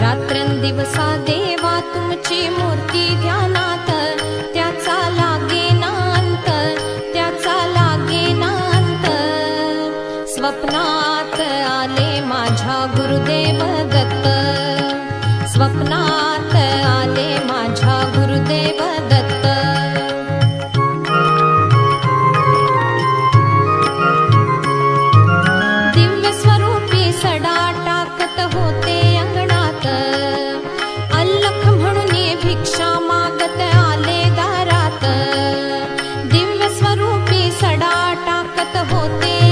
रात्रंदिवसा देवा तुमची मूर्ती ध्यानात, त्याचा लागेना अंत, त्याचा लागेना अंत. स्वप्नात आले माझ्या गुरुदेव दत्त, स्वप्नात आले माझ्या गुरुदेव दत्त. दिव्य स्वरूपी सडा टाकत होते अंगणात, अल्लख म्हणून भिक्षा मागत आले दारात. दिव्य स्वरूपी सडा टाकत होते